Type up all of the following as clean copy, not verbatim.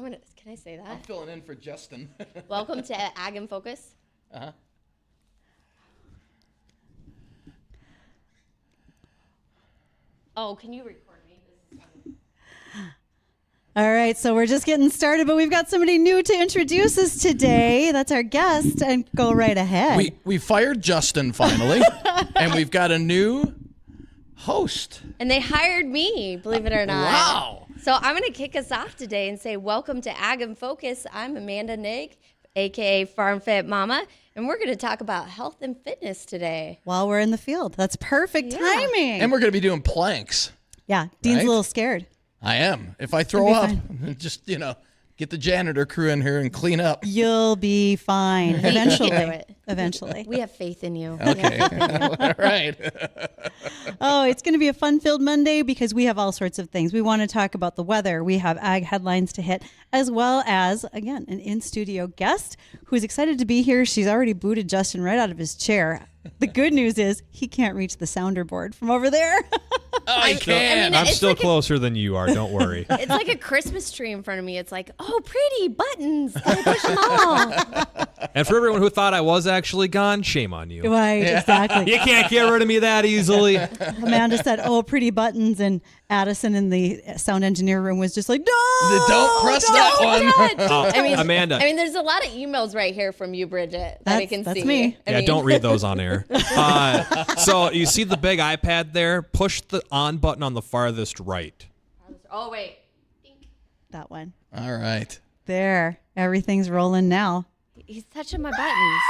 Can I say that? I'm filling in for Justin. Welcome to Ag in Focus. Uh-huh. Oh, can you record me? All right, so we're just getting started, but we've got somebody new to introduce us today. That's our guest, and go right ahead. We fired Justin finally, and we've got a new host. And they hired me, believe it or not. Wow. So I'm going to kick us off today and say, welcome to Ag in Focus. I'm Amanda Nigg, a.k.a. Farm Fit Mama, and we're going to talk about health and fitness today. While we're in the field. That's perfect timing. And we're going to be doing planks. Yeah, Dean's Right? a little scared. I am. If I throw up, fine. just, get the janitor crew in here and clean up. You'll be fine You can do eventually. it. Eventually. We have faith in you. Okay. All right. Oh, it's going to be a fun-filled Monday because we have all sorts of things. We want to talk about the weather. We have ag headlines to hit, as well as, again, an in-studio guest who's excited to be here. She's already booted Justin right out of his chair. The good news is he can't reach the sounder board from over there. I can. I'm it's still like closer than you are. Don't worry. It's like a Christmas tree in front of me. It's like, oh, pretty buttons. Gotta push them all. And for everyone who thought I was actually gone, shame on you. Right, exactly. You can't get rid of me that easily. Amanda said, oh, pretty buttons, and Addison in the sound engineer room was just like, no, Don't press that one. Touch. Amanda. there's a lot of emails right here from you, Bridgette, that I can That's see. me. Don't read those on air. So you see the big iPad there? Push the on button on the farthest right. Oh, wait. that one. All right. There, everything's rolling now. He's touching my buttons.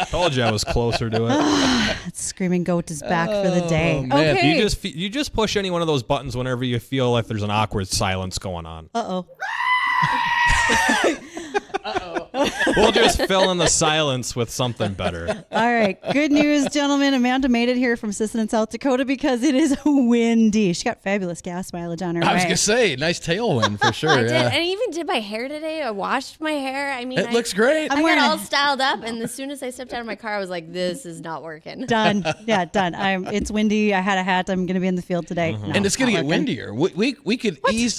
Told you I was closer to it. That screaming goat is back for the day. man. Okay. You just push any one of those buttons whenever you feel like there's an awkward silence going on. Uh-oh. We'll just fill in the silence with something better. All right. Good news, gentlemen. Amanda made it here from Sisseton, South Dakota because it is windy. She got fabulous gas mileage on her I was way. going to say, nice tailwind for sure. I did. Yeah. And I even did my hair today. I washed my hair. I mean, It looks great. I I'm got wearing all a- styled up, and as soon as I stepped out of my car, I was like, this is not working. Done. Yeah, done. It's windy. I had a hat. I'm going to be in the field today. No, And it's going to not get working. windier.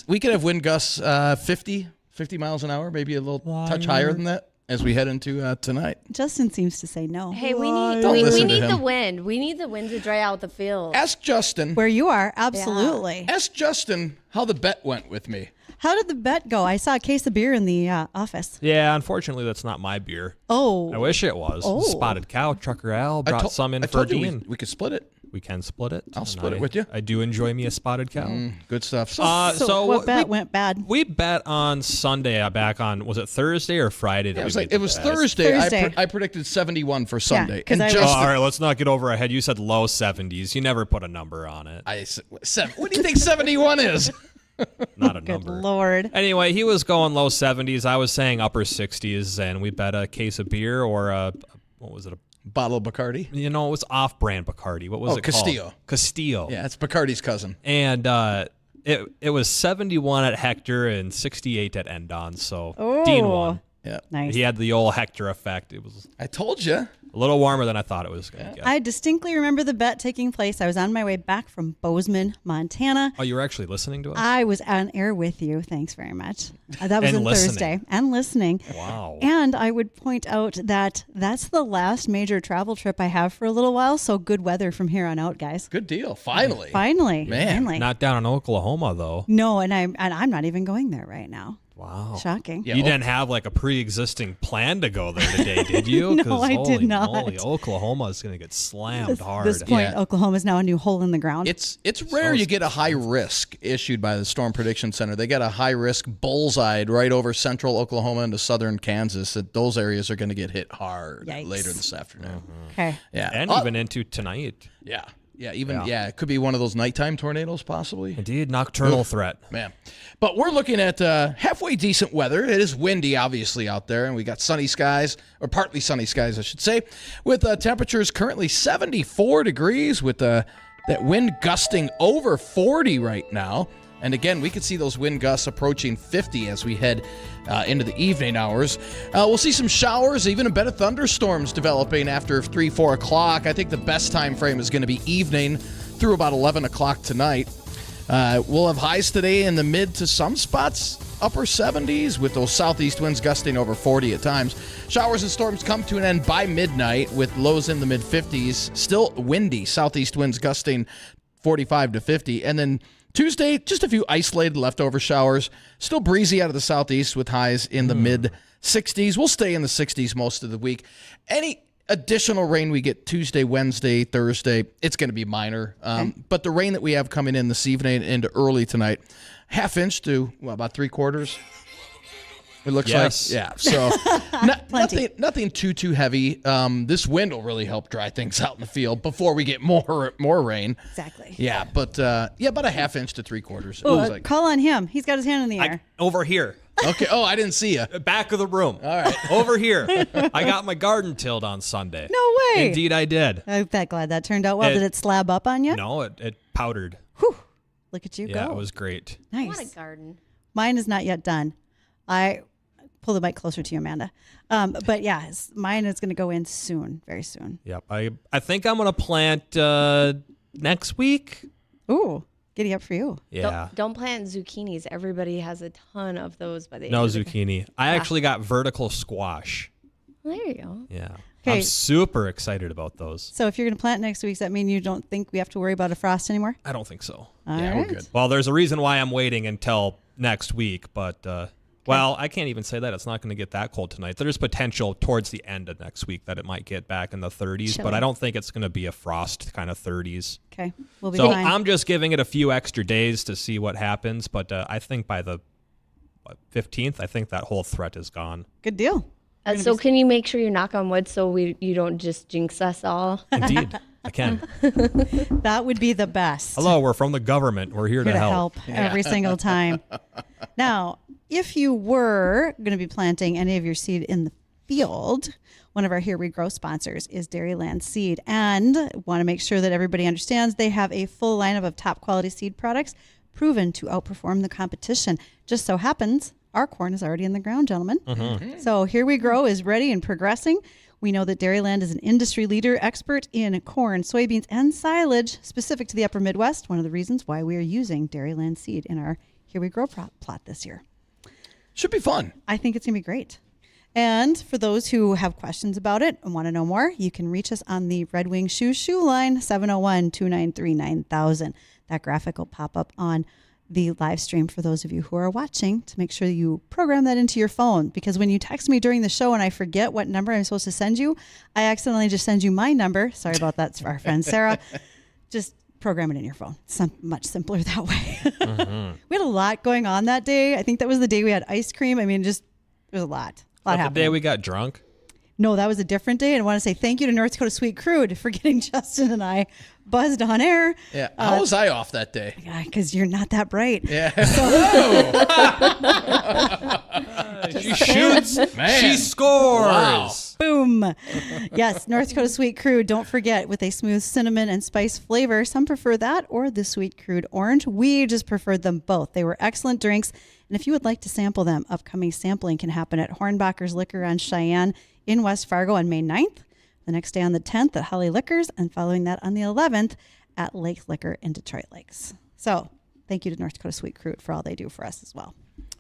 We could have wind gusts 50 miles an hour, maybe a little touch higher than that as we head into tonight. Justin seems to say no. Hey, we need Don't we listen to need the him. wind. We need the wind to dry out the field. Ask Justin. Where you are, absolutely. Ask Justin how the bet went with me. How did the bet go? I saw a case of beer in the office. Yeah, unfortunately, that's not my beer. Oh. I wish it was. Oh. Spotted Cow, Trucker Al brought some in I for told you Dean. we could split it. We can split it. I'll and split it with you. I do enjoy me a Spotted Cow. Good stuff. So what bet went bad? We bet on Sunday back on, was it Thursday or Friday? That it was Thursday. Thursday. I predicted 71 for Sunday. 'cause and I was- Oh, Justin, all right, let's not get over our head. You said low 70s. You never put a number on it. what do you think 71 is? Not a Good number. Lord. Anyway, he was going low 70s. I was saying upper 60s, and we bet a case of beer or what was it? Bottle of Bacardi. It was off-brand Bacardi. What was it Castillo. called? Castillo. Yeah, it's Bacardi's cousin. And it was 71 at Hector and 68 at Endon. So Oh. Dean won. Yeah, Nice. He had the old Hector effect. It was I told you. a little warmer than I thought it was going to get. I distinctly remember the bet taking place. I was on my way back from Bozeman, Montana. Oh, you were actually listening to us? I was on air with you. Thanks very much. That was And on listening. Thursday. And listening. Wow. And I would point out that that's the last major travel trip I have for a little while. So good weather from here on out, guys. Good deal. Finally. Finally. Man. Finally. Not down in Oklahoma, though. No, and I'm not even going there right now. Wow. Shocking. Yeah. You didn't have like a pre-existing plan to go there today, did you? No, 'Cause I did holy not. moly, Oklahoma is going to get slammed hard. This point, Yeah. Oklahoma is now a new hole in the ground. It's rare you get a high risk issued by the Storm Prediction Center. They got a high risk bullseye right over central Oklahoma into southern Kansas. That those areas are going to get hit hard Yikes. later this afternoon. okay. Yeah, And even into tonight. yeah, it could be one of those nighttime tornadoes possibly. Indeed, nocturnal threat. Man, but we're looking at halfway decent weather. It is windy, obviously, out there, and we got sunny skies, or partly sunny skies, I should say, with temperatures currently 74 degrees, with that wind gusting over 40 right now. And again, we could see those wind gusts approaching 50 as we head into the evening hours. We'll see some showers, even a bit of thunderstorms developing after 3, 4 o'clock. I think the best time frame is going to be evening through about 11 o'clock tonight. We'll have highs today in the mid to some spots upper 70s with those southeast winds gusting over 40 at times. Showers and storms come to an end by midnight with lows in the mid-50s. Still windy, southeast winds gusting 45 to 50. And then Tuesday, just a few isolated leftover showers. Still breezy out of the southeast with highs in the mid-60s. We'll stay in the 60s most of the week. Any additional rain we get Tuesday, Wednesday, Thursday, it's going to be minor. But the rain that we have coming in this evening and into early tonight, half-inch to about 3/4. It looks like, yeah. So nothing too heavy. This wind will really help dry things out in the field before we get more rain. Exactly. Yeah, but about a half-inch to 3/4. Call on him. He's got his hand in the air. Over here. Okay. Oh, I didn't see you. Back of the room. All right. Over here. I got my garden tilled on Sunday. No way. Indeed, I did. I'm glad that turned out well. Did it slab up on you? No, it powdered. Whew. Look at you go. Yeah, it was great. I Nice. want a garden. Mine is not yet done. I pull the mic closer to you, Amanda. But yeah, mine is going to go in soon, very soon. Yep. I think I'm going to plant next week. Ooh, giddy up for you. Yeah. Don't plant zucchinis. Everybody has a ton of those by the No end of the- zucchini. I actually got vertical squash. Well, there you go. Yeah. Okay. I'm super excited about those. So if you're going to plant next week, does that mean you don't think we have to worry about a frost anymore? I don't think so. All Yeah, right. we're good. Well, there's a reason why I'm waiting until next week, but well, I can't even say that. It's not going to get that cold tonight. There's potential towards the end of next week that it might get back in the 30s, Chilly. but I don't think it's going to be a frost kind of 30s. Okay, we'll be So fine. I'm just giving it a few extra days to see what happens, but I think by the 15th, I think that whole threat is gone. Good deal. So can you make sure you knock on wood so you don't just jinx us all? Indeed, I can. That would be the best. Hello, we're from the government. We're here Here to to help. help every single time. Now, if you were going to be planting any of your seed in the field, one of our Here We Grow sponsors is Dairyland Seed, and want to make sure that everybody understands they have a full lineup of top quality seed products proven to outperform the competition. Just so happens our corn is already in the ground, gentlemen. So Here We Grow is ready and progressing. We know that Dairyland is an industry leader, expert in corn, soybeans, and silage specific to the upper Midwest. One of the reasons why we are using Dairyland Seed in our Here We Grow plot this year. Should be fun. I think it's going to be great. And for those who have questions about it and want to know more, you can reach us on the Red Wing Shoe line, 701-293-9000. That graphic will pop up on the live stream for those of you who are watching to make sure you program that into your phone, because when you text me during the show and I forget what number I'm supposed to send you, I accidentally just send you my number. Sorry about that, for our friend Sarah. Just program it in your phone. It's much simpler that way. We had a lot going on that day. I think that was the day we had ice cream. I mean, just it was a lot. But the happening. day we got drunk. No, that was a different day. And I want to say thank you to North Dakota Sweet Crude for getting Justin and I buzzed on air. Yeah. How was I off that day? Because you're not that bright. Yeah. She shoots. Man. She scores. Wow. Boom. Yes, North Dakota Sweet Crude. Don't forget, with a smooth cinnamon and spice flavor. Some prefer that or the Sweet Crude Orange. We just preferred them both. They were excellent drinks. And if you would like to sample them, upcoming sampling can happen at Hornbacher's Liquor on Cheyenne in West Fargo on May 9th. The next day on the 10th at Holly Liquors, and following that on the 11th at Lake Liquor in Detroit Lakes. So thank you to North Dakota Sweet Crude for all they do for us as well.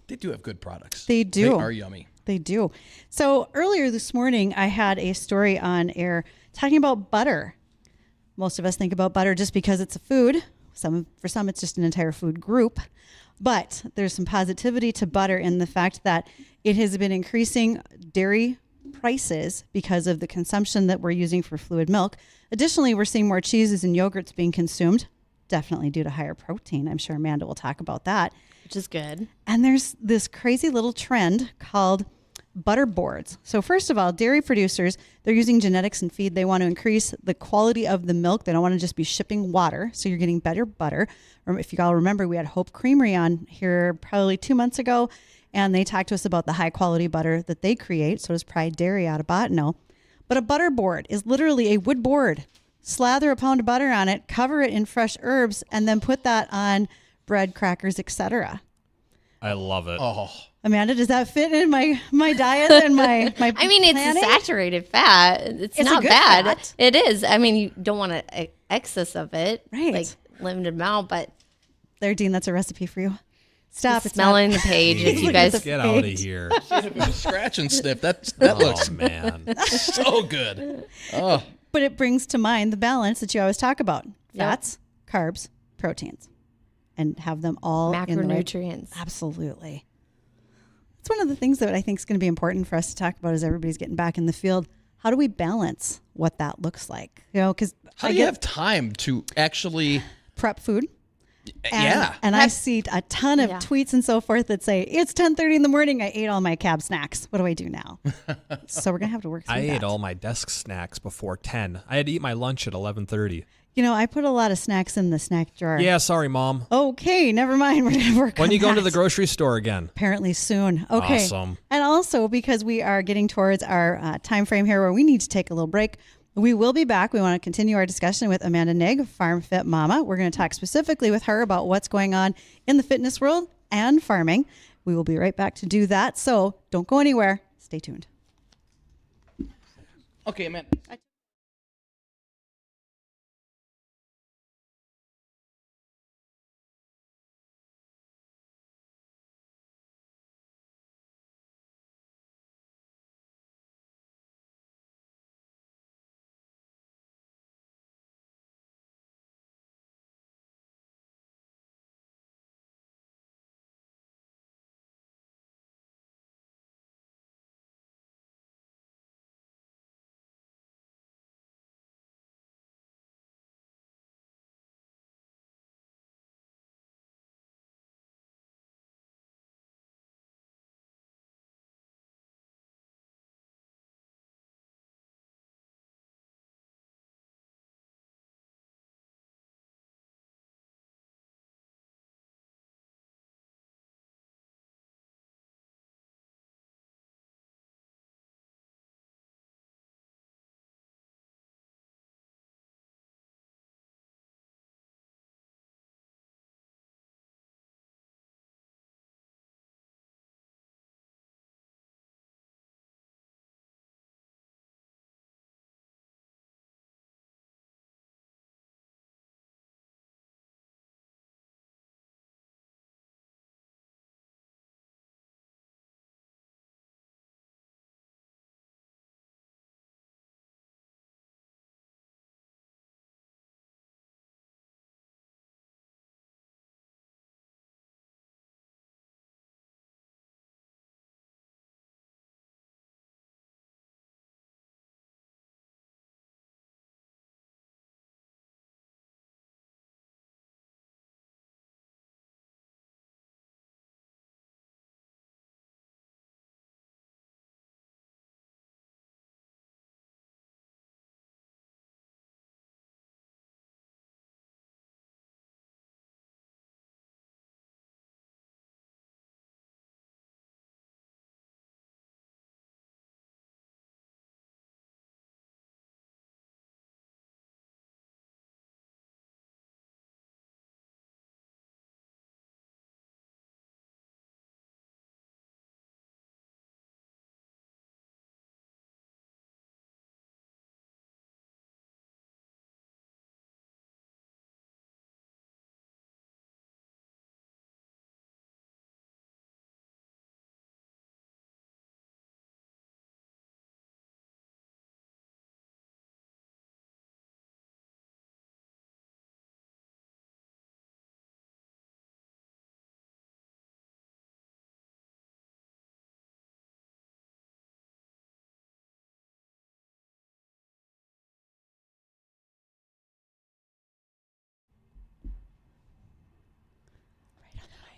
They do have good products. They do. They are yummy. They do. So earlier this morning, I had a story on air talking about butter. Most of us think about butter just because it's a food. For some, it's just an entire food group. But there's some positivity to butter in the fact that it has been increasing dairy prices because of the consumption that we're using for fluid milk. Additionally, we're seeing more cheeses and yogurts being consumed, definitely due to higher protein. I'm sure Amanda will talk about that. Which is good. And there's this crazy little trend called butter boards. So first of all, dairy producers, they're using genetics in feed. They want to increase the quality of the milk. They don't want to just be shipping water. So you're getting better butter. Or if you all remember, we had Hope Creamery on here probably 2 months ago, and they talked to us about the high quality butter that they create. So does Pride Dairy out of Bottineau. But a butter board is literally a wood board. Slather a pound of butter on it, cover it in fresh herbs, and then put that on bread, crackers, etc. I love it. Oh. Amanda, does that fit in my diet and my I mean, it's planning? a saturated fat. It's a not good bad. fat. It is. I mean, you don't want excess of it. Right. Like limited amount, but There, Dean, that's a recipe for you. Stop. Just smelling the page. If you guys Get out of here. If it was scratch and sniff, that looks Oh, man. so good. Oh, But it brings to mind the balance that you always talk about: fats, carbs, proteins, and have them all in the right. macronutrients. Absolutely. It's one of the things that I think is going to be important for us to talk about as everybody's getting back in the field. How do we balance what that looks like? Because how do you have time to actually prep food. yeah. And I see a ton of tweets and so forth that say, it's 10:30 in the morning. I ate all my cab snacks. What do I do now? So we're going to have to work through I that. ate all my desk snacks before 10. I had to eat my lunch at 11:30. You know, I put a lot of snacks in the snack drawer. Yeah, sorry, Mom. Okay, never mind. We're going to work on When you going to that. the grocery store again? Apparently soon. Okay. Awesome. And also because we are getting towards our time frame here where we need to take a little break, we will be back. We want to continue our discussion with Amanda Nigg, Farm Fit Mama. We're going to talk specifically with her about what's going on in the fitness world and farming. We will be right back to do that. So don't go anywhere. Stay tuned. Okay, man.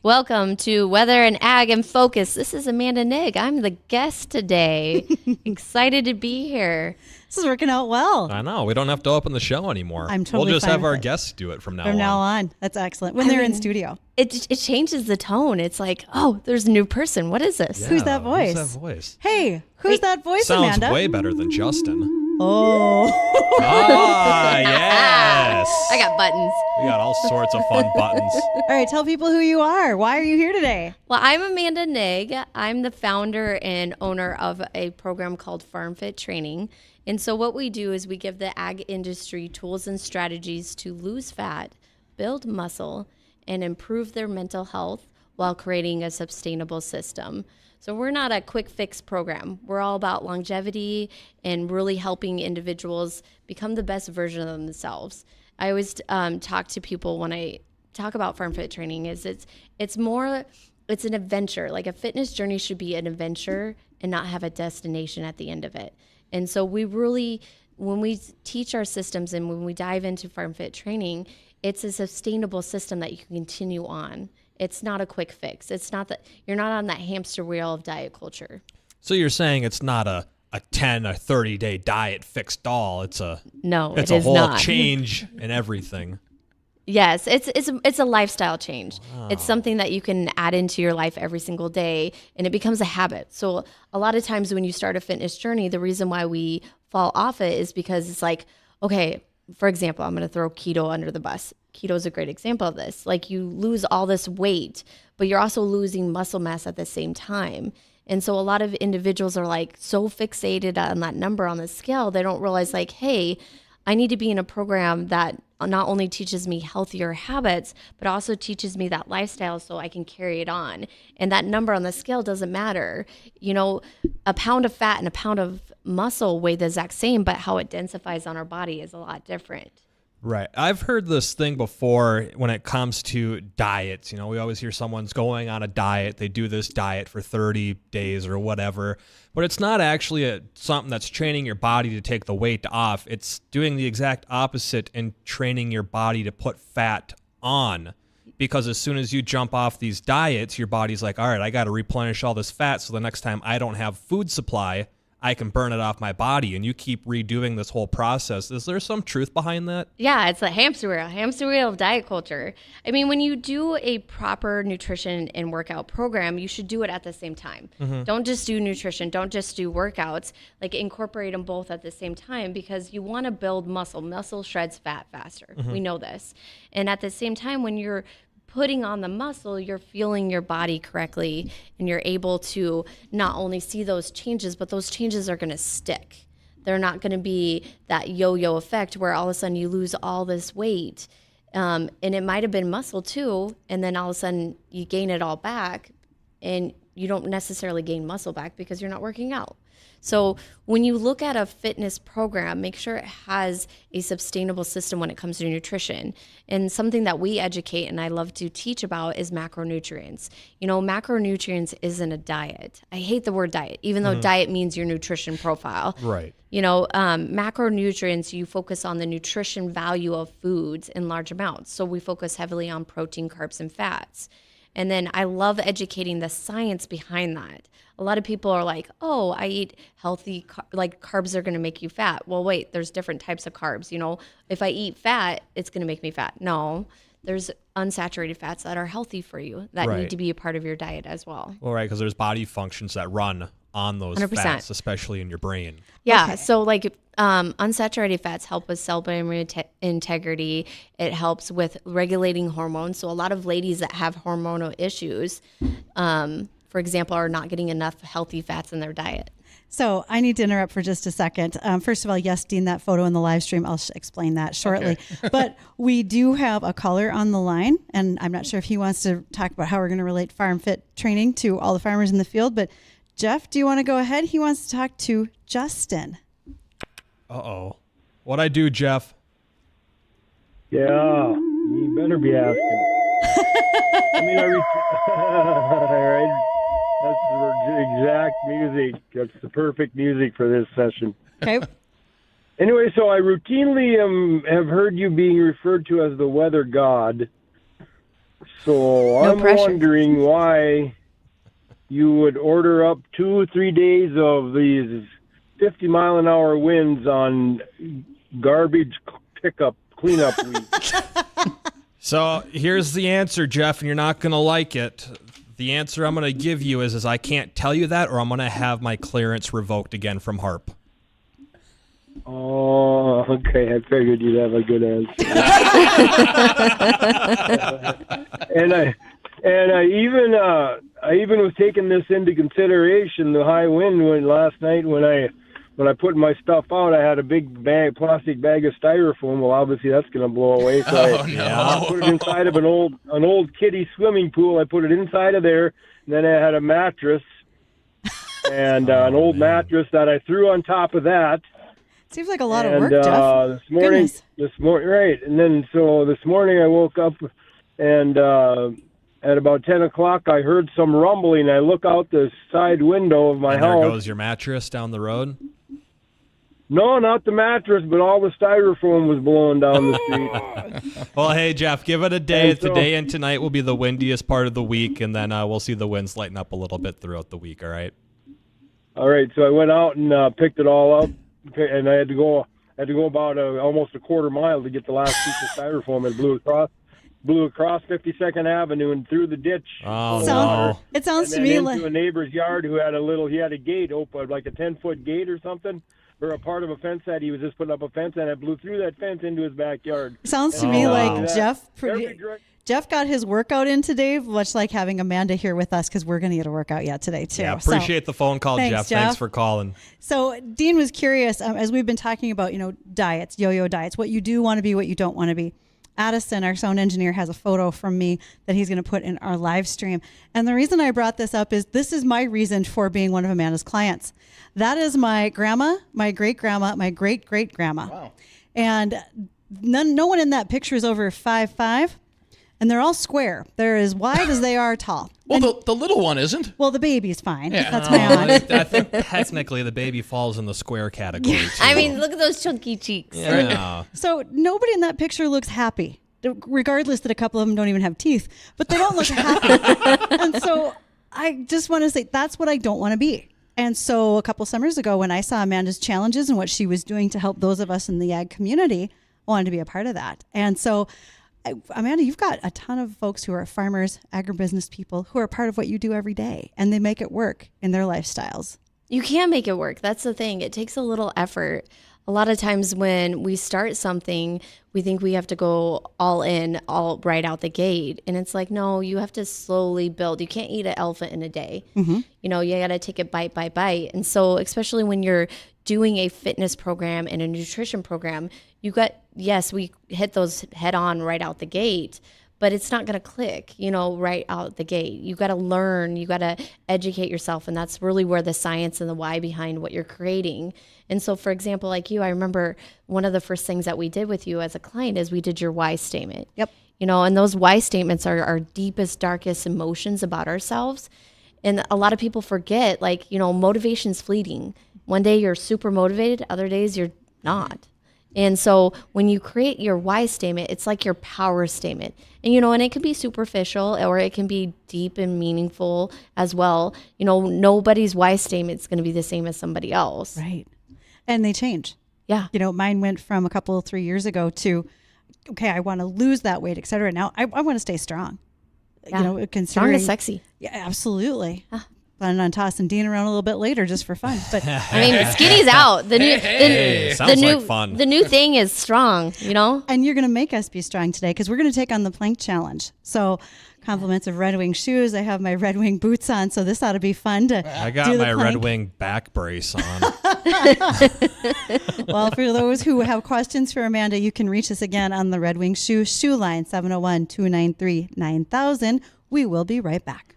Welcome to Weather and Ag and Focus. This is Amanda Nigg. I'm the guest today. Excited to be here. This is working out well. I know. We don't have to open the show anymore. I'm totally We'll just fine have with our it. guests do it from now From on. now on. That's excellent. When they're in studio. It changes the tone. It's like, oh, there's a new person. What is this? Yeah, Who's that voice? Who's that voice? Hey, who's that voice, Sounds Amanda? way better than Justin. Oh. Ah, yes. I got buttons. We got all sorts of fun buttons. All right, tell people who you are. Why are you here today? Well, I'm Amanda Nigg. I'm the founder and owner of a program called Farm Fit Training. And so what we do is we give the ag industry tools and strategies to lose fat, build muscle, and improve their mental health while creating a sustainable system. So we're not a quick fix program. We're all about longevity and really helping individuals become the best version of themselves. I always talk to people when I talk about Farm Fit training is it's an adventure. Like a fitness journey should be an adventure and not have a destination at the end of it. And so we really, when we teach our systems and when we dive into Farm Fit training, it's a sustainable system that you can continue on. It's not a quick fix. It's not that you're not on that hamster wheel of diet culture. So you're saying it's not a 10 or 30-day diet fixed all. It's a whole not. change in everything. Yes, it's a lifestyle change. Wow. It's something that you can add into your life every single day, and it becomes a habit. So a lot of times when you start a fitness journey, the reason why we fall off it is because it's like, okay, for example, I'm going to throw keto under the bus. Keto is a great example of this. Like you lose all this weight, but you're also losing muscle mass at the same time. And so a lot of individuals are like so fixated on that number on the scale, they don't realize like, hey, I need to be in a program that not only teaches me healthier habits, but also teaches me that lifestyle so I can carry it on. And that number on the scale doesn't matter. You know, a pound of fat and a pound of muscle weigh the exact same, but how it densifies on our body is a lot different. Right. I've heard this thing before when it comes to diets. You know, we always hear someone's going on a diet. They do this diet for 30 days or whatever. But it's not actually something that's training your body to take the weight off. It's doing the exact opposite and training your body to put fat on. Because as soon as you jump off these diets, your body's like, all right, I got to replenish all this fat so the next time I don't have food supply, I can burn it off my body, and you keep redoing this whole process. Is there some truth behind that? Yeah, it's a hamster wheel of diet culture. I mean, when you do a proper nutrition and workout program, you should do it at the same time. Mm-hmm. Don't just do nutrition. Don't just do workouts. Like incorporate them both at the same time because you want to build muscle. Muscle shreds fat faster. Mm-hmm. We know this. And at the same time, when you're putting on the muscle, you're fueling your body correctly, and you're able to not only see those changes, but those changes are going to stick. They're not going to be that yo-yo effect where all of a sudden you lose all this weight. And it might have been muscle too, and then all of a sudden you gain it all back, and you don't necessarily gain muscle back because you're not working out. So when you look at a fitness program, make sure it has a sustainable system when it comes to nutrition. And something that we educate and I love to teach about is macronutrients. You know, macronutrients isn't a diet. I hate the word diet, even though diet means your nutrition profile. Right. You know, macronutrients, you focus on the nutrition value of foods in large amounts. So we focus heavily on protein, carbs, and fats. And then I love educating the science behind that. A lot of people are like, oh, I eat healthy, like carbs are going to make you fat. Well, wait, there's different types of carbs. You know, if I eat fat, it's going to make me fat. No, there's unsaturated fats that are healthy for you that need to be a part of your diet as well. Well, right, because there's body functions that run on those 100%. Fats, especially in your brain. Yeah, okay. So like unsaturated fats help with cell barrier integrity. It helps with regulating hormones. So a lot of ladies that have hormonal issues, for example, are not getting enough healthy fats in their diet. So I need to interrupt for just a second. First of all, yes, Dean, that photo in the live stream, I'll explain that shortly. Okay. But we do have a caller on the line, and I'm not sure if he wants to talk about how we're going to relate Farm Fit training to all the farmers in the field. But Jeff, do you want to go ahead? He wants to talk to Justin. Uh-oh. What'd I do, Jeff? Yeah, you better be asking. All right. That's the exact music. That's the perfect music for this session. Okay. Anyway, so I routinely have heard you being referred to as the weather god. So I'm wondering why you would order up 2 or 3 days of these 50-mile-an-hour winds on garbage pickup cleanup week. So here's the answer, Jeff, and you're not going to like it. The answer I'm going to give you is I can't tell you that, or I'm going to have my clearance revoked again from HARP. Oh, okay. I figured you'd have a good answer. and I even was taking this into consideration. The high wind last night when I when I put my stuff out, I had a big plastic bag of styrofoam. Well, obviously that's going to blow away. So I put it inside of an old kiddie swimming pool. I put it inside of there. And then I had a mattress and an old mattress that I threw on top of that. Seems like a lot of work, Jeff. This morning, right. And then so this morning I woke up and at about 10 o'clock I heard some rumbling. I look out the side window of my house. There goes your mattress down the road? No, not the mattress, but all the styrofoam was blowing down the street. Well, hey, Jeff, give it a day. Today and tonight will be the windiest part of the week, and then we'll see the winds lighten up a little bit throughout the week, all right? All right, so I went out and picked it all up, and I had to go about almost a quarter mile to get the last piece of styrofoam, and blew across 52nd Avenue and through the ditch. Oh, no. It sounds and to me into like a neighbor's yard who had a gate open, like a 10-foot gate or something, or a part of a fence that he was just putting up a fence, and I blew through that fence into his backyard. Sounds to me like Jeff got his workout in today, much like having Amanda here with us, because we're going to get a workout yet today too. Yeah, appreciate the phone call, Jeff. Thanks for calling. So Dean was curious, as we've been talking about, diets, yo-yo diets, what you do want to be, what you don't want to be. Addison, our sound engineer, has a photo from me that he's going to put in our live stream. And the reason I brought this up is this is my reason for being one of Amanda's clients. That is my grandma, my great-grandma, my great-great-grandma. Wow. And no one in that picture is over 5'5", and they're all square. They're as wide as they are tall. Well, the little one isn't. Well, the baby's fine. Yeah. That's my aunt. I think technically the baby falls in the square category, too. I mean, look at those chunky cheeks. Yeah. So nobody in that picture looks happy, regardless that a couple of them don't even have teeth, but they don't look happy. And so I just want to say that's what I don't want to be. And so a couple summers ago, when I saw Amanda's challenges and what she was doing to help those of us in the ag community, I wanted to be a part of that. And so Amanda, you've got a ton of folks who are farmers, agribusiness people who are part of what you do every day, and they make it work in their lifestyles. You can make it work. That's the thing. It takes a little effort. A lot of times when we start something, we think we have to go all in, all right out the gate. And it's like, no, you have to slowly build. You can't eat an elephant in a day. Mm-hmm. You got to take it bite by bite. And so especially when you're doing a fitness program and a nutrition program, we hit those head on right out the gate, but it's not going to click, right out the gate. You got to learn, you got to educate yourself. And that's really where the science and the why behind what you're creating. And so, for example, like you, I remember one of the first things that we did with you as a client is we did your why statement. Yep. And those why statements are our deepest, darkest emotions about ourselves. And a lot of people forget, motivation's fleeting. One day you're super motivated, other days you're not. And so when you create your why statement, it's like your power statement. And, and it can be superficial or it can be deep and meaningful as well. Nobody's why statement is going to be the same as somebody else. Right. And they change. Yeah. Mine went from 3 years ago to, okay, I want to lose that weight, et cetera. Now I want to stay strong. Yeah. Considering strong is sexy. Yeah, absolutely. Planning on tossing Dean around a little bit later just for fun. But skinny's out. Sounds like fun. The new thing is strong, And you're going to make us be strong today because we're going to take on the plank challenge. So compliments of Red Wing shoes. I have my Red Wing boots on, so this ought to be fun to I got my Red Wing back brace on. Well, for those who have questions for Amanda, you can reach us again on the Red Wing shoe line, 701-293-9000. We will be right back.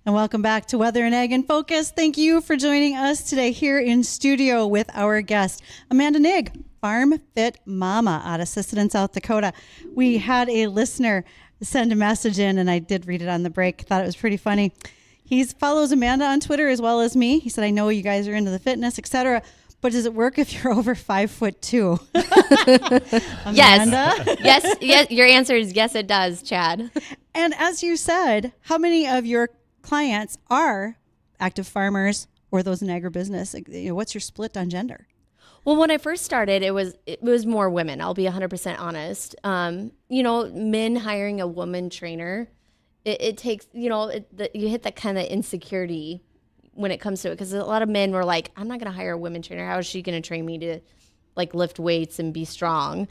And welcome back to Weather and Ag in Focus. Thank you for joining us today here in studio with our guest, Amanda Nigg, Farm Fit Mama out of Sisseton, South Dakota. We had a listener send a message in, and I did read it on the break. Thought it was pretty funny. He follows Amanda on Twitter as well as me. He said, I know you guys are into the fitness, etc., but does it work if you're over 5'2"? Yes. Yes. Your answer is yes, it does, Chad. And as you said, how many of your clients are active farmers or those in agribusiness? What's your split on gender? Well, when I first started, it was more women. I'll be 100% honest. Men hiring a woman trainer, it takes, you hit that kind of insecurity when it comes to it, because a lot of men were like, I'm not going to hire a women trainer. How is she going to train me to like lift weights and be strong?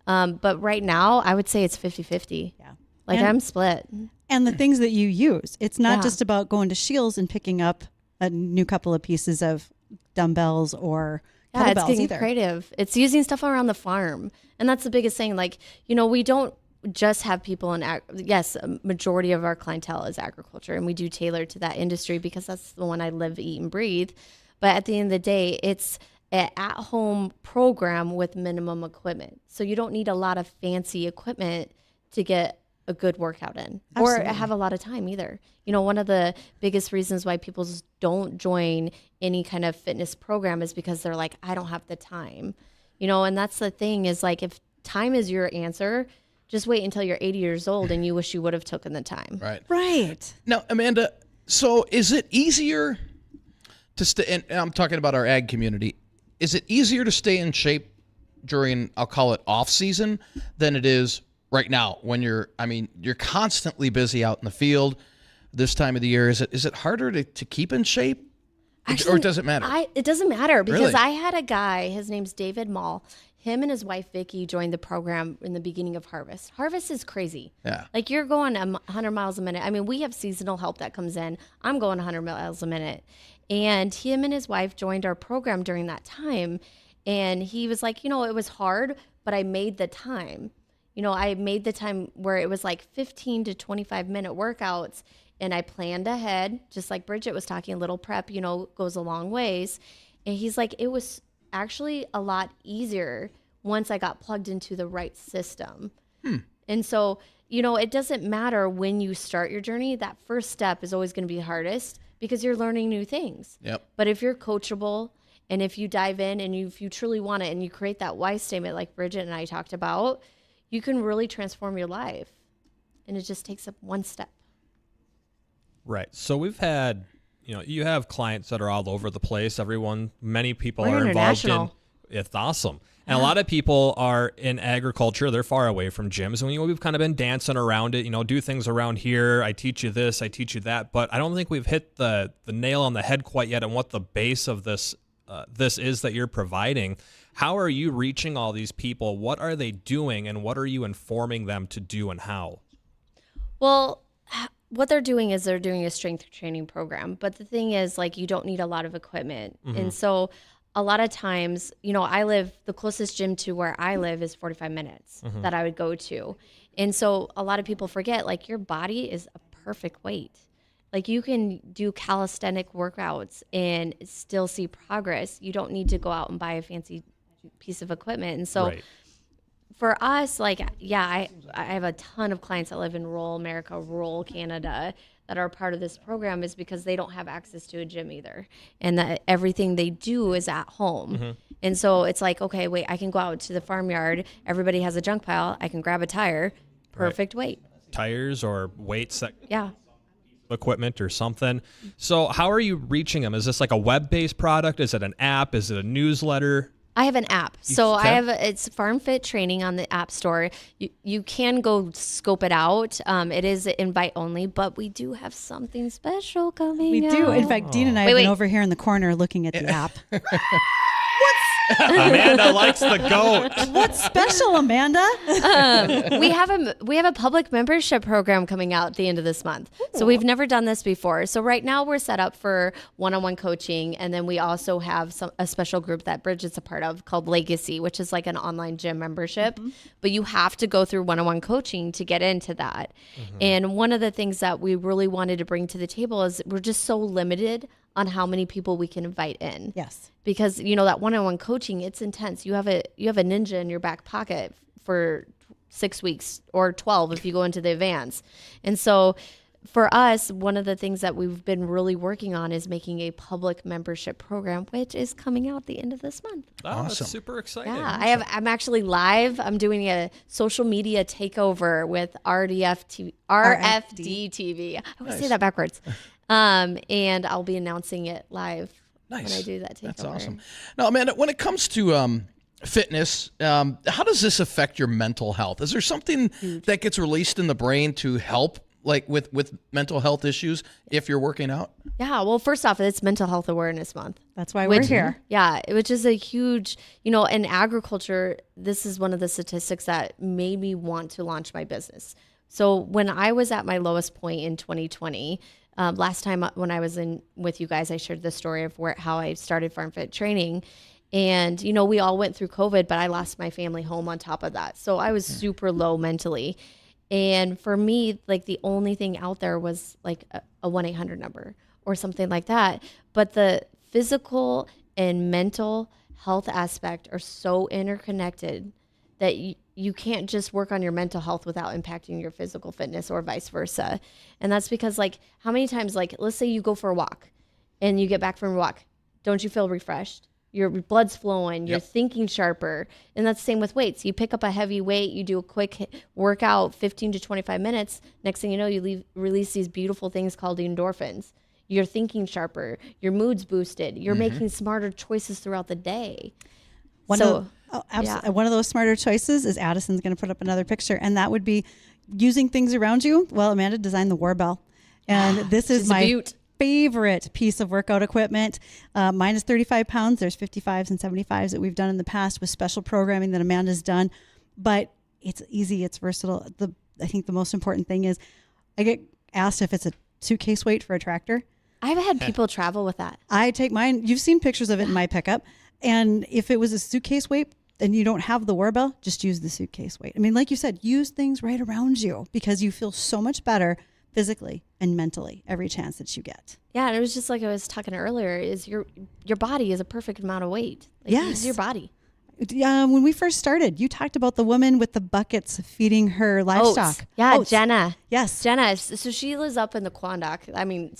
But right now, I would say it's 50-50. Yeah. I'm split. And the things that you use, it's not just about going to Shields and picking up a new couple of pieces of dumbbells or kettlebells it's getting either. Creative. It's using stuff around the farm. And that's the biggest thing. We don't just have people in a majority of our clientele is agriculture, and we do tailor to that industry because that's the one I live, eat, and breathe. But at the end of the day, it's an at-home program with minimum equipment. So you don't need a lot of fancy equipment to get a good workout in. Absolutely. Or have a lot of time either. One of the biggest reasons why people just don't join any kind of fitness program is because they're like, I don't have the time. And that's the thing is, like, if time is your answer, just wait until you're 80 years old and you wish you would have taken the time. Right. Now, Amanda, so is it easier to stay, and I'm talking about our ag community, is it easier to stay in shape during, I'll call it off season, than it is right now when you're constantly busy out in the field this time of the year? Is it harder to keep in shape? Actually, or does it matter? It doesn't matter because Really? I had a guy, his name's David Mall. Him and his wife, Vicky, joined the program in the beginning of harvest. Harvest is crazy. Yeah. Like, you're going 100 miles a minute. I mean, we have seasonal help that comes in. I'm going 100 miles a minute. And him and his wife joined our program during that time. And he was like, it was hard, but I made the time. I made the time where it was like 15 to 25 minute workouts, and I planned ahead, just like Bridgette was talking, a little prep, goes a long ways. And he's like, it was actually a lot easier once I got plugged into the right system. And so, it doesn't matter when you start your journey. That first step is always going to be hardest because you're learning new things. Yep. But if you're coachable and if you dive in and if you truly want it and you create that why statement like Bridgette and I talked about, you can really transform your life. And it just takes up one step. Right. So we've had, you have clients that are all over the place. Many people We're are involved in. international. It's awesome. And a lot of people are in agriculture. They're far away from gyms. And we've kind of been dancing around it, do things around here. I teach you this, I teach you that. But I don't think we've hit the nail on the head quite yet on what the base of this is that you're providing. How are you reaching all these people? What are they doing, and what are you informing them to do, and how? Well, what they're doing is they're doing a strength training program. But the thing is, like, you don't need a lot of equipment. Mm-hmm. And so a lot of times, the closest gym to where I live is 45 minutes that I would go to. And so a lot of people forget, like, your body is a perfect weight. Like, you can do calisthenic workouts and still see progress. You don't need to go out and buy a fancy piece of equipment. And so for us, like, I have a ton of clients that live in rural America, rural Canada, that are part of this program is because they don't have access to a gym either. And that everything they do is at home. And so it's like, okay, wait, I can go out to the farmyard. Everybody has a junk pile. I can grab a tire. Perfect weight. Tires or weights that Yeah. equipment or something. So how are you reaching them? Is this like a web-based product? Is it an app? Is it a newsletter? I have an app. So it's Farm Fit Training on the App Store. You can go scope it out. It is invite only, but we do have something special coming We do. out. In fact, Dean and I have been over here in the corner looking at the app. Amanda likes the goat. What's special, Amanda? We have a public membership program coming out at the end of this month. So we've never done this before. So right now we're set up for one-on-one coaching, and then we also have a special group that Bridgette's a part of called Legacy, which is like an online gym membership. But you have to go through one-on-one coaching to get into that. And one of the things that we really wanted to bring to the table is we're just so limited on how many people we can invite in. Yes. Because that one-on-one coaching, it's intense. You have a ninja in your back pocket for 6 weeks or 12 if you go into the advance. And so for us, one of the things that we've been really working on is making a public membership program, which is coming out at the end of this month. Oh, Awesome. That's super exciting. Yeah, I'm actually live. I'm doing a social media takeover with RFD TV. I always say that backwards. And I'll be announcing it live when I do that takeover. That's awesome. Now, Amanda, when it comes to fitness, how does this affect your mental health? Is there something that gets released in the brain to help, like with mental health issues, if you're working out? Yeah, well, first off, it's Mental Health Awareness Month. That's why we're here. Yeah, which is a huge, in agriculture, this is one of the statistics that made me want to launch my business. So when I was at my lowest point in 2020, last time when I was in with you guys, I shared the story of how I started Farm Fit Training. And, we all went through COVID, but I lost my family home on top of that. So I was super low mentally. And for me, like the only thing out there was like a 1-800 number or something like that. But the physical and mental health aspect are so interconnected that you can't just work on your mental health without impacting your physical fitness or vice versa. And that's because how many times, let's say you go for a walk and you get back from a walk, don't you feel refreshed? Your blood's flowing, you're thinking sharper. And that's the same with weights. You pick up a heavy weight, you do a quick workout, 15 to 25 minutes. Next thing you know, you release these beautiful things called endorphins. You're thinking sharper, your mood's boosted, you're making smarter choices throughout the day. Absolutely. One of those smarter choices is Addison's going to put up another picture, and that would be using things around you. Well, Amanda designed the Warbell, and this is my favorite piece of workout equipment. Mine is 35 pounds. There's 55s and 75s that we've done in the past with special programming that Amanda's done, but it's easy. It's versatile. I think the most important thing is I get asked if it's a suitcase weight for a tractor. I've had people travel with that. I take mine. You've seen pictures of it in my pickup. And if it was a suitcase weight and you don't have the Warbell, just use the suitcase weight. I mean, like you said, use things right around you because you feel so much better physically and mentally every chance that you get. Yeah, and it was just like I was talking earlier, is your body is a perfect amount of weight. Use your body. When we first started, you talked about the woman with the buckets feeding her livestock. Oats. Yeah, Oats. Jenna. Yes. Jenna. So she lives up in the Klondike. I mean,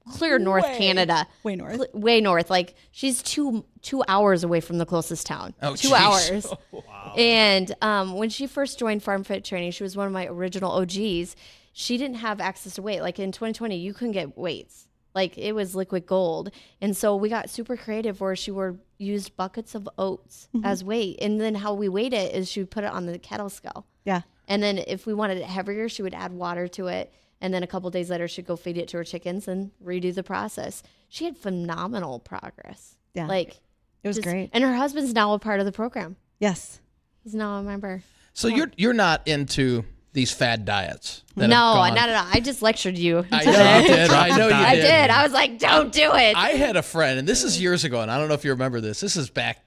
clear North Canada. Way north. Way north. She's 2 hours away from the closest town. Oh, 2 geez. hours. Oh, wow. And when she first joined Farm Fit Training, she was one of my original OGs. She didn't have access to weight. In 2020, you couldn't get weights. It was liquid gold. And so we got super creative where she used buckets of oats as weight. And then how we weighed it is she would put it on the kettle scale. Yeah. And then if we wanted it heavier, she would add water to it. And then a couple days later, she'd go feed it to her chickens and redo the process. She had phenomenal progress. Yeah. It was great. And her husband's now a part of the program. Yes. He's now a member. So you're not into these fad diets? No, not at all. I just lectured you. I know you did. I know you did. I did. I was like, don't do it. I had a friend, and this is years ago, and I don't know if you remember this. This is back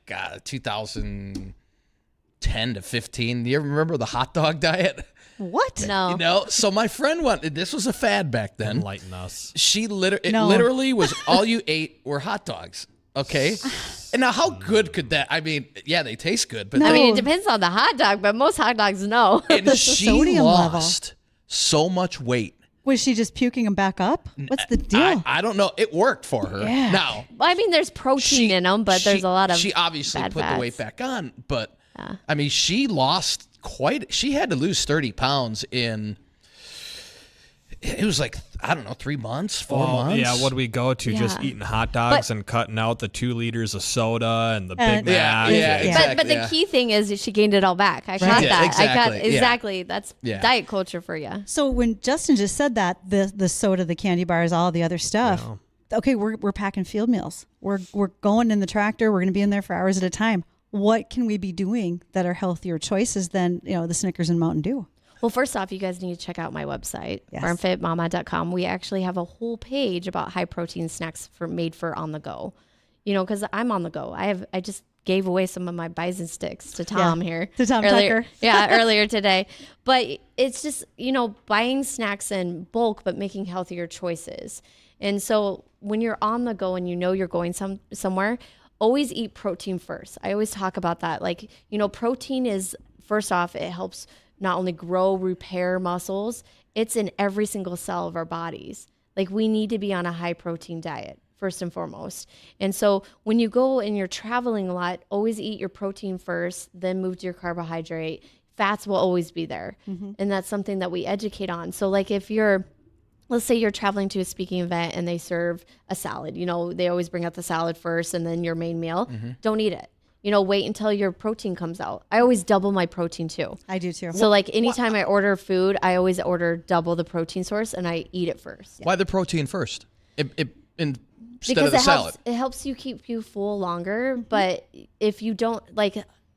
2010 to 15. Do you ever remember the hot dog diet? What? No. So my friend this was a fad back then. Enlighten us. She literally was all you ate were hot dogs. Okay. And now how good could that? I mean, yeah, they taste good, but I mean, it depends on the hot dog, but most hot dogs, no. And she sodium lost so much weight. Was she just puking them back up? What's the deal? I don't know. It worked for her. Yeah. Now, Well, I mean, there's protein in them, but there's a lot of She obviously bad put fats. the weight back on, but I mean, she lost she had to lose 30 pounds in, it was 3 months, 4 months. Yeah, what do we go to? Just Yeah. eating hot dogs and cutting out the 2 liters of soda and the Big Mac. Yeah, exactly. But the key thing is she gained it all back. I caught Yeah, that. exactly. Exactly. That's Yeah. diet culture for you. So when Justin just said that, the soda, the candy bars, all the other stuff, okay, we're packing field meals. We're going in the tractor. We're going to be in there for hours at a time. what can we be doing that are healthier choices than, the Snickers and Mountain Dew? Well, first off, you guys need to check out my website, Yes. farmfitmama.com. We actually have a whole page about high protein snacks made for on the go. Because I'm on the go. I just gave away some of my bison sticks to Tom here. To Tom earlier, Tucker. earlier today. But it's just, buying snacks in bulk, but making healthier choices. And so when you're on the go and you're going somewhere, always eat protein first. I always talk about that. Like, protein is, first off, it helps not only grow, repair muscles, it's in every single cell of our bodies. Like, we need to be on a high protein diet, first and foremost. And so when you go and you're traveling a lot, always eat your protein first, then move to your carbohydrate. Fats will always be there. Mm-hmm. And that's something that we educate on. So like let's say you're traveling to a speaking event and they serve a salad, they always bring out the salad first and then your main meal. Mm-hmm. Don't eat it. Wait until your protein comes out. I always double my protein too. I do too. So like anytime I order food, I always order double the protein source and I eat it first. Why the protein first? Instead because of the salad? It helps you keep you full longer. But if you don't,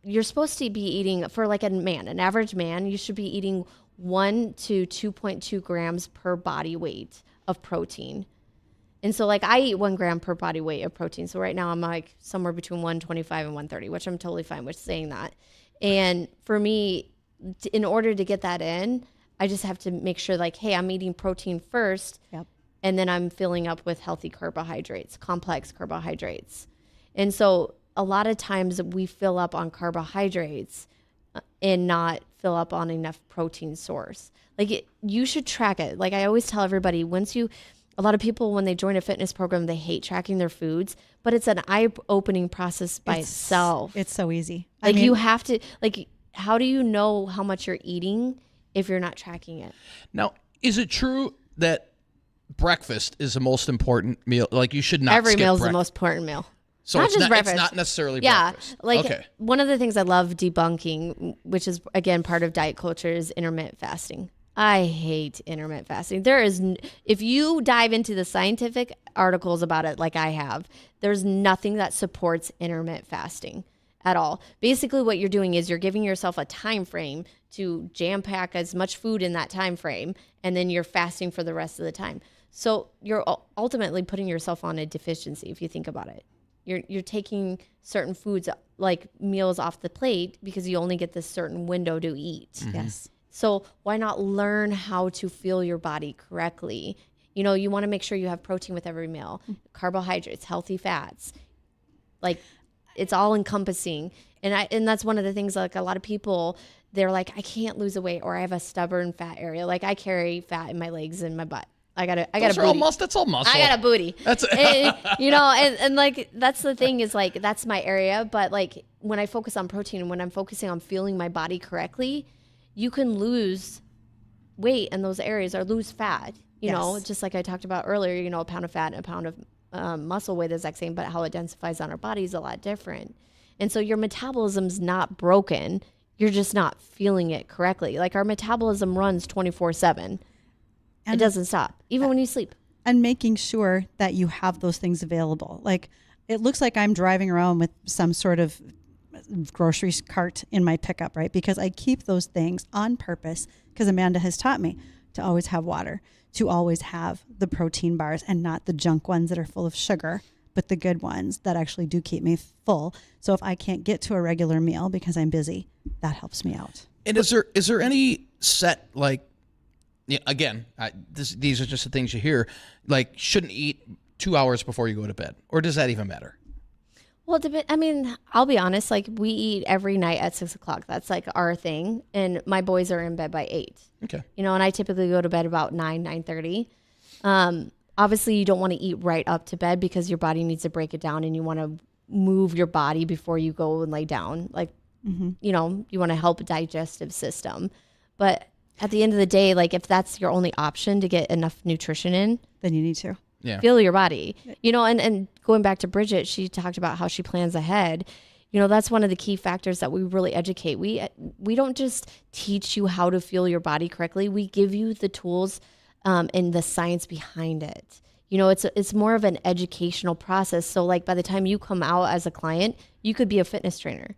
you're supposed to be eating, for like an average man, you should be eating 1 to 2.2 grams per body weight of protein. And so I eat 1 gram per body weight of protein. So right now I'm somewhere between 125 and 130, which I'm totally fine with saying that. And for me, in order to get that in, I just have to make sure hey, I'm eating protein first. Yep. And then I'm filling up with healthy carbohydrates, complex carbohydrates. And so a lot of times we fill up on carbohydrates and not fill up on enough protein source. You should track it. I always tell everybody, a lot of people, when they join a fitness program, they hate tracking their foods, but it's an eye-opening process by itself. It's so easy. You have to, how do you know how much you're eating if you're not tracking it? Now, is it true that breakfast is the most important meal? You should not Every skip meal is breakfast. the most important meal. So not it's just not, breakfast. It's not necessarily yeah, breakfast. Okay. One of the things I love debunking, which is, again, part of diet culture, is intermittent fasting. I hate intermittent fasting. If you dive into the scientific articles about it like I have, there's nothing that supports intermittent fasting at all. Basically what you're doing is you're giving yourself a time frame to jam pack as much food in that time frame, and then you're fasting for the rest of the time. So you're ultimately putting yourself on a deficiency if you think about it. You're taking certain foods like meals off the plate because you only get this certain window to eat. Mm-hmm. Yes. So why not learn how to fuel your body correctly? You want to make sure you have protein with every meal, carbohydrates, healthy fats. It's all encompassing. And that's one of the things, a lot of people, they're like, I can't lose a weight, or I have a stubborn fat area. I carry fat in my legs and my butt. I got a booty. That's all muscle. I got a booty. That's and that's the thing is that's my area. But when I focus on protein and when I'm focusing on fueling my body correctly, you can lose weight in those areas or lose fat, just like I talked about earlier, a pound of fat and a pound of muscle weigh the exact same, but how it densifies on our body is a lot different. And so your metabolism's not broken. You're just not feeling it correctly. Our metabolism runs 24/7. It doesn't stop, even when you sleep. And making sure that you have those things available. It looks like I'm driving around with some sort of grocery cart in my pickup, right? Because I keep those things on purpose because Amanda has taught me to always have water, to always have the protein bars and not the junk ones that are full of sugar, but the good ones that actually do keep me full. So if I can't get to a regular meal because I'm busy, that helps me out. And is there any set, again, these are just the things you hear, shouldn't eat 2 hours before you go to bed, or does that even matter? Well, I'll be honest, we eat every night at 6:00. That's our thing. And my boys are in bed by 8. Okay. And I typically go to bed about 9:30. Obviously you don't want to eat right up to bed because your body needs to break it down and you want to move your body before you go and lay down. You want to help a digestive system. But at the end of the day, if that's your only option to get enough nutrition in, then you need to. Yeah. Feel your body, and going back to Bridgette, she talked about how she plans ahead. That's one of the key factors that we really educate. We don't just teach you how to fuel your body correctly. We give you the tools and the science behind it. It's more of an educational process. So by the time you come out as a client, you could be a fitness trainer.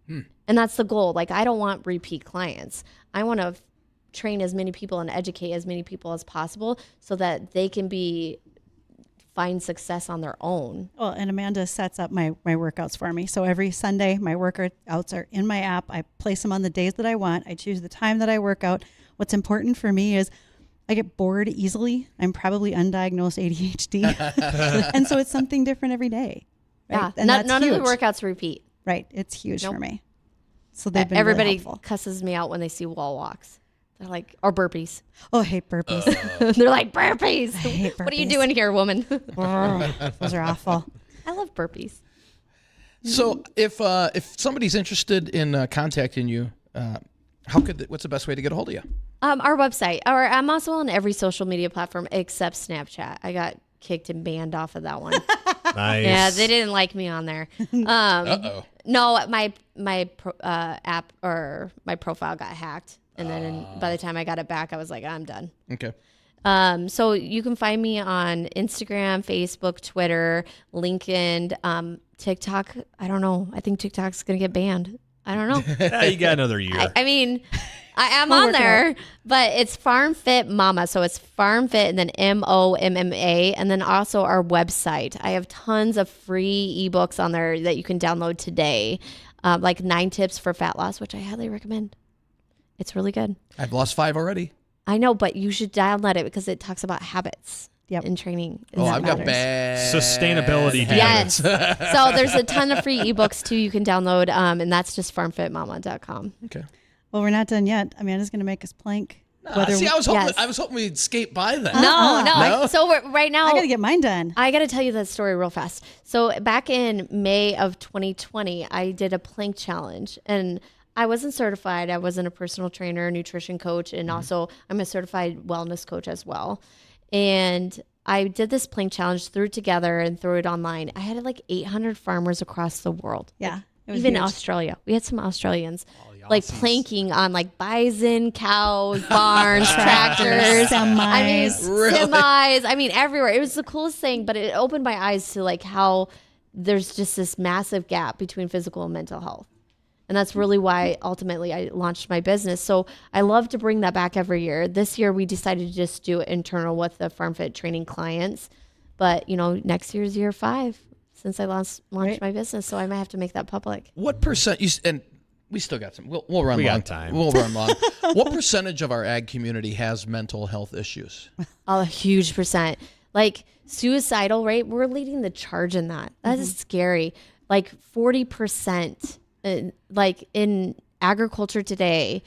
And that's the goal. Like, I don't want repeat clients. I want to train as many people and educate as many people as possible so that they can find success on their own. Well, and Amanda sets up my workouts for me. So every Sunday, my workouts are in my app. I place them on the days that I want. I choose the time that I work out. What's important for me is I get bored easily. I'm probably undiagnosed ADHD. And so it's something different every day. Right? Yeah. And that's None of huge. the workouts repeat. Right. It's huge Nope. for me. So they've been Everybody really helpful. cusses me out when they see wall walks. They're like, or burpees. Oh, I hate burpees. They're like, burpees. hate What are you burpees. doing here, woman? Those are awful. I love burpees. So if somebody's interested in contacting you, what's the best way to get a hold of you? Our website, or I'm also on every social media platform except Snapchat. I got kicked and banned off of that one. Nice. Yeah, they didn't like me on there. Uh-oh. No, my app or my profile got hacked, and then by the time I got it back, I was like, I'm done. Okay. So you can find me on Instagram, Facebook, Twitter, LinkedIn, TikTok. I don't know. I think TikTok's gonna get banned. I don't know. Yeah, you got another year. I mean, I am We'll on work it there, but it's Farm Fit Momma. So it's Farm Fit and then MOMMA, and then also our website. I have tons of free ebooks on there that you can download today, like 9 tips for fat loss, which I highly recommend. It's really good. I've lost 5 already. I know, but you should download it because it talks about habits in training. Oh, I've got bad Sustainability Yes. So there's a ton of free ebooks too you can download, and that's just farmfitmama.com. Okay. Well, we're not done yet. Amanda's going to make us plank. See, I was hoping Yes. I was hoping we'd skate by that. No. So right now, I got to get mine done. I got to tell you that story real fast. So back in May of 2020, I did a plank challenge, and I wasn't certified. I wasn't a personal trainer, nutrition coach, and also I'm a certified wellness coach as well. And I did this plank challenge, threw it together and threw it online. I had like 800 farmers across the world. Yeah. It was Even huge. Australia. We had some Australians like planking on like bison, cows, barns, tractors, Semis. I mean, Really? semis. I mean, everywhere. It was the coolest thing, but it opened my eyes to like how there's just this massive gap between physical and mental health. And that's really why ultimately I launched my business. So I love to bring that back every year. This year we decided to just do it internal with the Farm Fit training clients. But, next year's year 5 since I launched my business. So I might have to make that public. What percent? And we still got some. We'll run We long. got time. We'll run long. What percentage of our ag community has mental health issues? A huge percent. Like suicidal rate, we're leading the charge in that. That is scary. Like 40%. Like in agriculture today,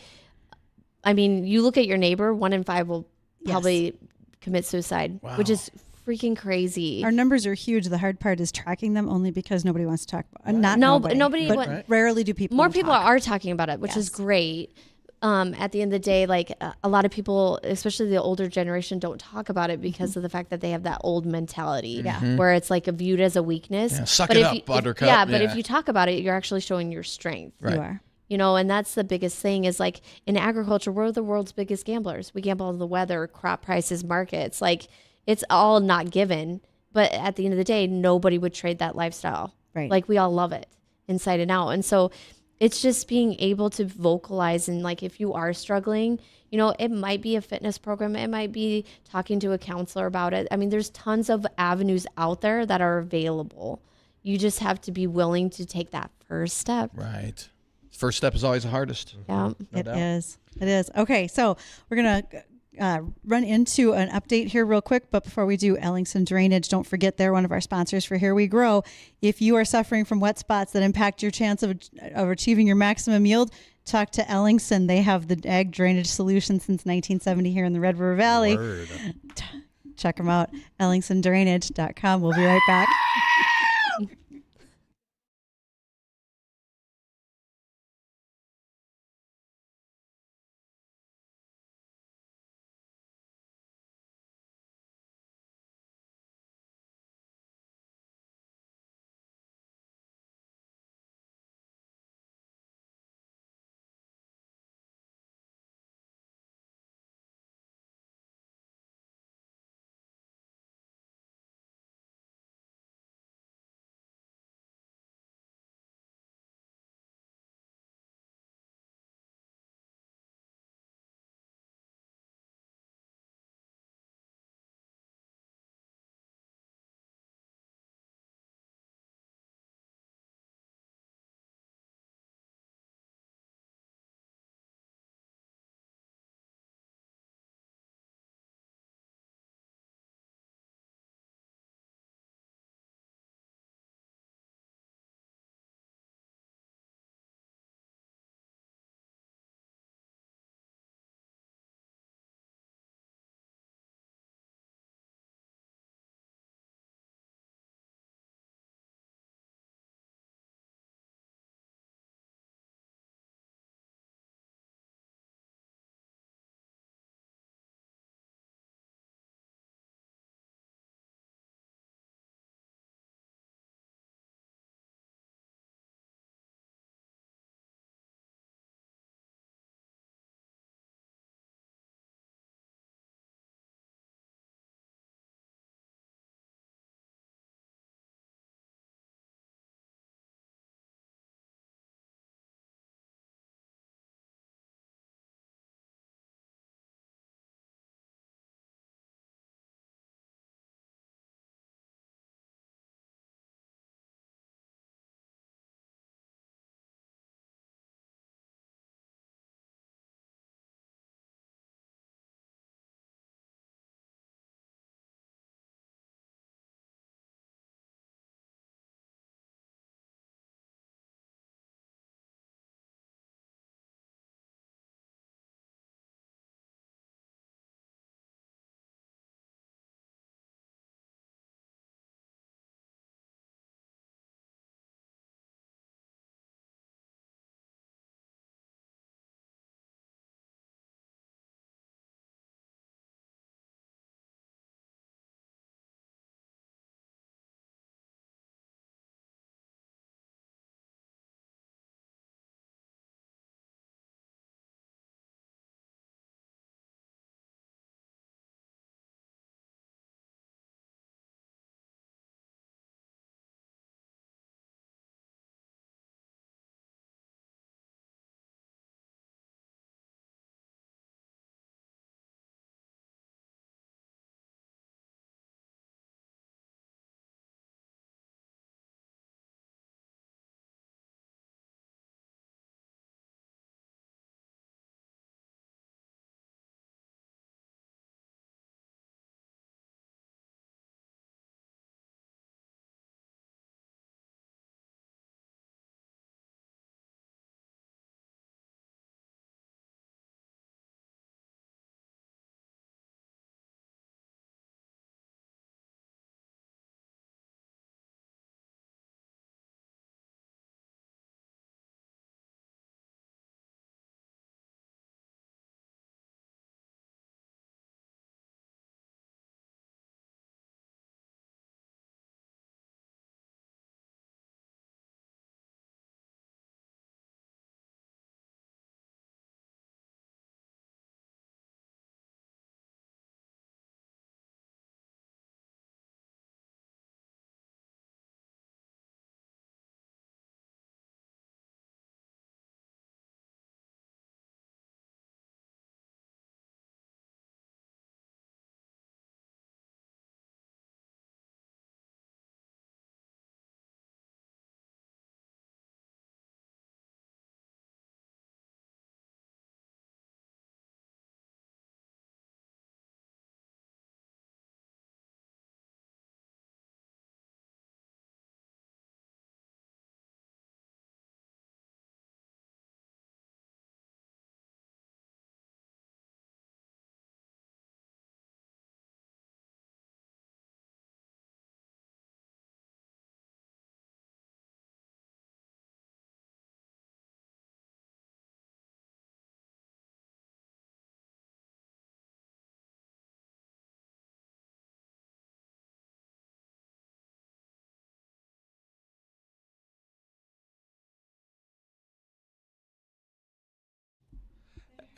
I mean, you look at your neighbor, 1 in 5 will probably commit suicide, which is freaking crazy. Our numbers are huge. The hard part is tracking them only because nobody wants to talk about it. Not nobody, but Right. rarely do people. More people talk. are talking about it, which is great. At the end of the day, like a lot of people, especially the older generation, don't talk about it because of the fact that they have that old mentality where it's like viewed as a weakness. Yeah, suck but it if up, you, buttercup. Yeah, but if you talk about it, you're actually showing your strength. Right. You are. And that's the biggest thing is like in agriculture, we're the world's biggest gamblers. We gamble on the weather, crop prices, markets. Like it's all not given. But at the end of the day, nobody would trade that lifestyle. Right. Like we all love it inside and out. And so it's just being able to vocalize and like if you are struggling, it might be a fitness program. It might be talking to a counselor about it. I mean, there's tons of avenues out there that are available. You just have to be willing to take that first step. Right. First step is always the hardest. Yeah. It doubt. is. It is. Okay, so we're going to run into an update here real quick. But before we do, Ellingson Drainage, don't forget they're one of our sponsors for Here We Grow. If you are suffering from wet spots that impact your chance of achieving your maximum yield, talk to Ellingson. They have the ag drainage solution since 1970 here in the Red River Valley. Word. Check them out, ellingsondrainage.com. We'll be right back.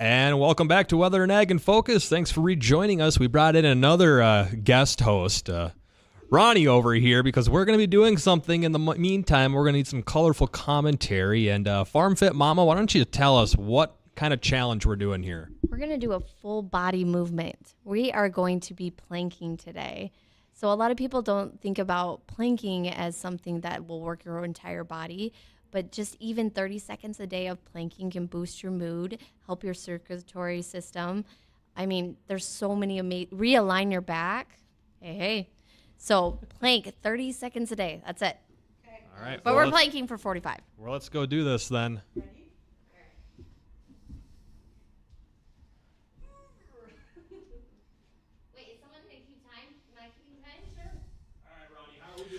And welcome back to Weather and Ag in Focus. Thanks for rejoining us. We brought in another guest host, Ronnie, over here, because we're going to be doing something in the meantime. We're going to need some colorful commentary. And Farm Fit Mama, why don't you tell us what kind of challenge we're doing here? We're going to do a full body movement. We are going to be planking today. So a lot of people don't think about planking as something that will work your entire body. But just even 30 seconds a day of planking can boost your mood, help your circulatory system. I mean, there's so many realign your back. Hey. So plank 30 seconds a day. That's it. Okay. All right. But we're planking for 45. Well, let's go do this then. Ready? Wait, is someone going to keep time? Am I keeping time? Sure. All right, Ronnie, how are we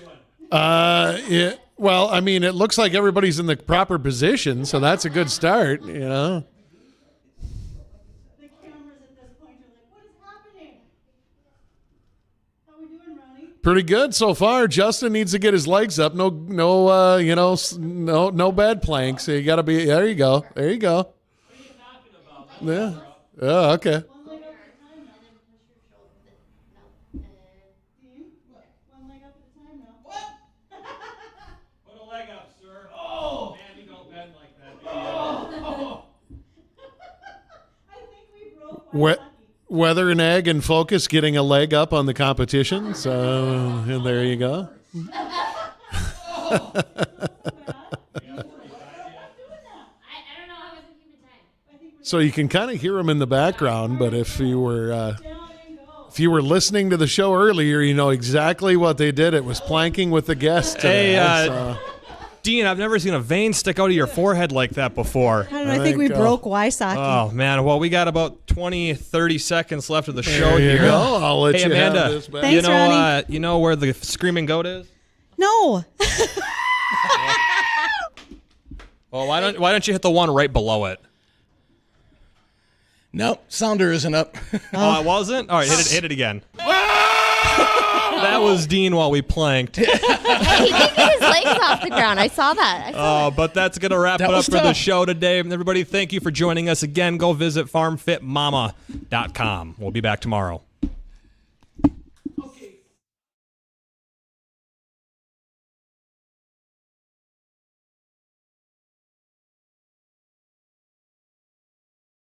doing? Well, I mean, it looks like everybody's in the proper position, so that's a good start, you know. The cameras at this point are like, what is happening? How we doing, Ronnie? Pretty good so far. Justin needs to get his legs up. No bad planks. So you got to be. There you go. There you go. Yeah. Oh, okay. One leg up at a time now. Dean, one leg up at a time now. What? Put a leg up, sir. Oh! Man, you don't bend like that. I think we broke Wysocki. Weather and Ag in Focus getting a leg up on the competition. So and there you go. So you can kind of hear him in the background, but if you were listening to the show earlier, you know exactly what they did. It was planking with the guest today. Hey, Dean, I've never seen a vein stick out of your forehead like that before. I think we broke Wysocki. Oh, man. Well, we got about 20, 30 seconds left of the show There you here. go. I'll let Hey, you Amanda, have this back. Thanks, Ronnie. you know where the screaming goat is? No. Well, why don't you hit the one right below it? Nope, sounder isn't up. Oh, it wasn't? All right, hit it again. That was Dean while we planked. He did get his legs off the ground. I saw that. But that's going to wrap it up for the show today. Everybody, thank you for joining us again. Go visit farmfitmama.com. We'll be back tomorrow.